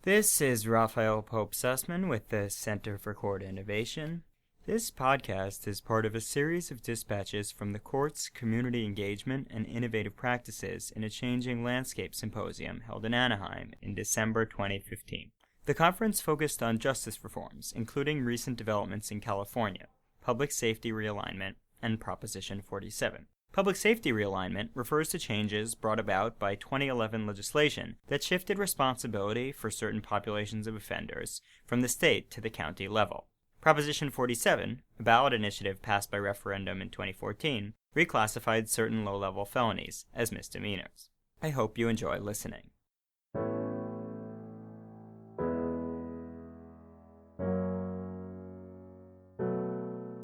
This is Raphael Pope Sussman with the Center for Court Innovation. This podcast is part of a series of dispatches from the Court's Community Engagement and Innovative Practices in a Changing Landscape Symposium held in Anaheim in December 2015. The conference focused on justice reforms, including recent developments in California, public safety realignment, and Proposition 47. Public safety realignment refers to changes brought about by 2011 legislation that shifted responsibility for certain populations of offenders from the state to the county level. Proposition 47, a ballot initiative passed by referendum in 2014, reclassified certain low-level felonies as misdemeanors. I hope you enjoy listening.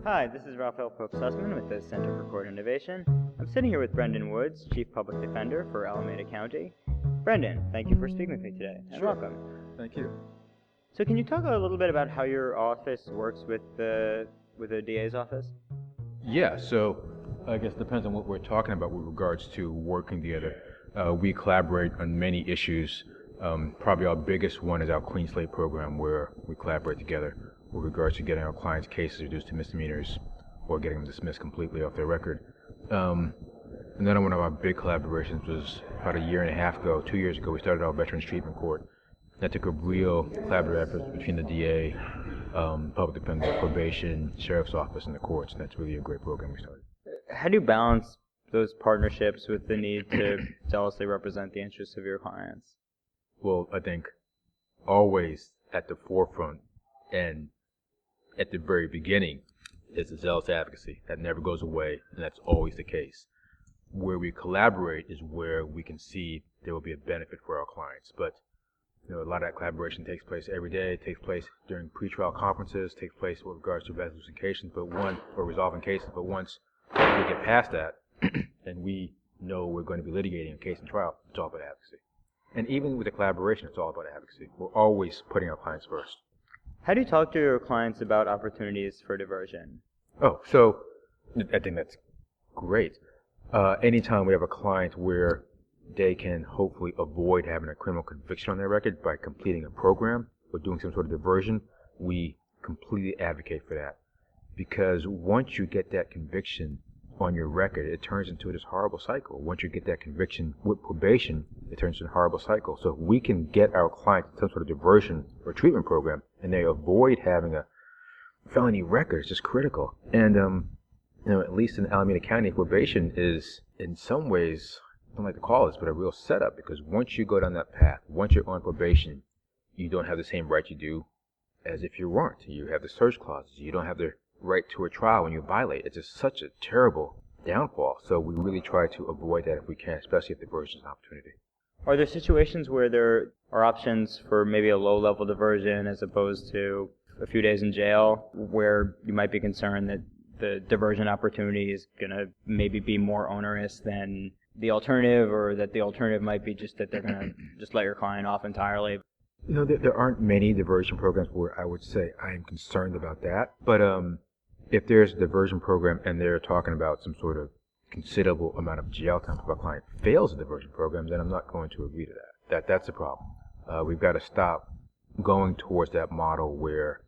Hi, this is Raphael Pope Sussman with the Center for Court Innovation. I'm sitting here with Brendon Woods, Chief Public Defender for Alameda County. Brendon, thank you for speaking with me today, and Sure. welcome. Thank you. So can you talk a little bit about how your office works with the DA's office? Yeah, so I guess it depends on what we're talking about with regards to working together. We collaborate on many issues. Probably our biggest one is our Clean Slate program, where we collaborate together with regards to getting our clients' cases reduced to misdemeanors or getting them dismissed completely off their record. Another one of our big collaborations was about a year and a half ago, 2 years ago, we started our Veterans Treatment Court. That took a real collaborative effort between the DA, public defender, probation, sheriff's office, and the courts. And that's really a great program we started. How do you balance those partnerships with the need to zealously represent the interests of your clients? Well, I think always at the forefront and at the very beginning is the zealous advocacy. That never goes away, and that's always the case. Where we collaborate is where we can see there will be a benefit for our clients. But a lot of that collaboration takes place every day. It takes place during pretrial conferences, takes place with regards to resolution cases, or resolving cases. But once we get past that, and we know we're going to be litigating a case in trial, it's all about advocacy. And even with the collaboration, it's all about advocacy. We're always putting our clients first. How do you talk to your clients about opportunities for diversion? Oh, so I think that's great. Anytime we have a client where they can hopefully avoid having a criminal conviction on their record by completing a program or doing some sort of diversion, we completely advocate for that. Because once you get that conviction on your record, it turns into this horrible cycle. Once you get that conviction with probation, it turns into a horrible cycle. So if we can get our clients some sort of diversion or treatment program and they avoid having a felony record, it's just critical. And, at least in Alameda County, probation is in some ways, I don't like to call this, but a real setup, because once you go down that path, once you're on probation, you don't have the same rights you do as if you weren't. You have the search clauses. You don't have the right to a trial when you violate. It's just such a terrible downfall. So we really try to avoid that if we can, especially if diversion is an opportunity. Are there situations where there are options for maybe a low-level diversion as opposed to a few days in jail, where you might be concerned that the diversion opportunity is going to maybe be more onerous than the alternative, or that the alternative might be just that they're going to just let your client off entirely? There aren't many diversion programs where I would say I am concerned about that. But if there's a diversion program and they're talking about some sort of considerable amount of jail time if a client fails a diversion program, then I'm not going to agree to that. That's a problem. We've got to stop going towards that model where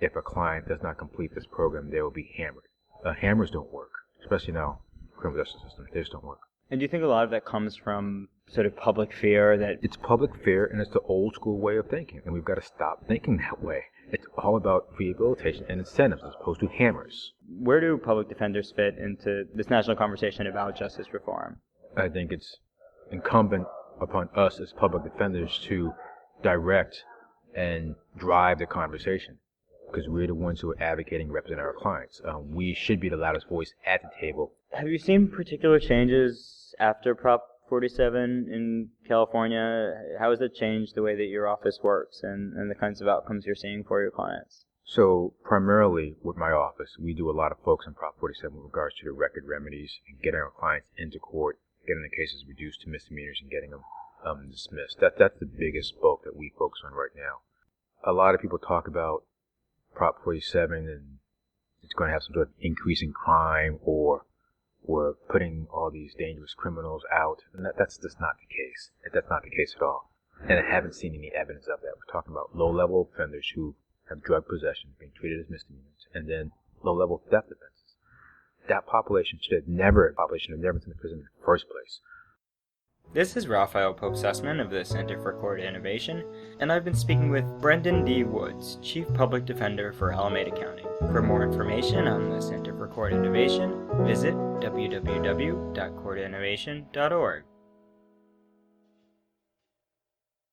if a client does not complete this program, they will be hammered. Hammers don't work, especially now in the criminal justice system. They just don't work. And do you think a lot of that comes from sort of public fear that... It's public fear, and it's the old school way of thinking, and we've got to stop thinking that way. It's all about rehabilitation and incentives as opposed to hammers. Where do public defenders fit into this national conversation about justice reform? I think it's incumbent upon us as public defenders to direct and drive the conversation, because we're the ones who are advocating and representing our clients. We should be the loudest voice at the table. Have you seen particular changes after Prop 47 in California? How has it changed the way that your office works and the kinds of outcomes you're seeing for your clients? So primarily with my office, we do a lot of focus on Prop 47 with regards to the record remedies and getting our clients into court, getting the cases reduced to misdemeanors and getting them dismissed. That's the biggest bulk that we focus on right now. A lot of people talk about Prop 47 and it's going to have some sort of increase in crime, or we're putting all these dangerous criminals out. And that's just not the case. That's not the case at all. And I haven't seen any evidence of that. We're talking about low-level offenders who have drug possession being treated as misdemeanors, and then low-level theft offenses. That population should have never been in the prison in the first place. This is Raphael Pope Sussman of the Center for Court Innovation, and I've been speaking with Brendon D. Woods, Chief Public Defender for Alameda County. For more information on the Center for Court Innovation, visit www.courtinnovation.org.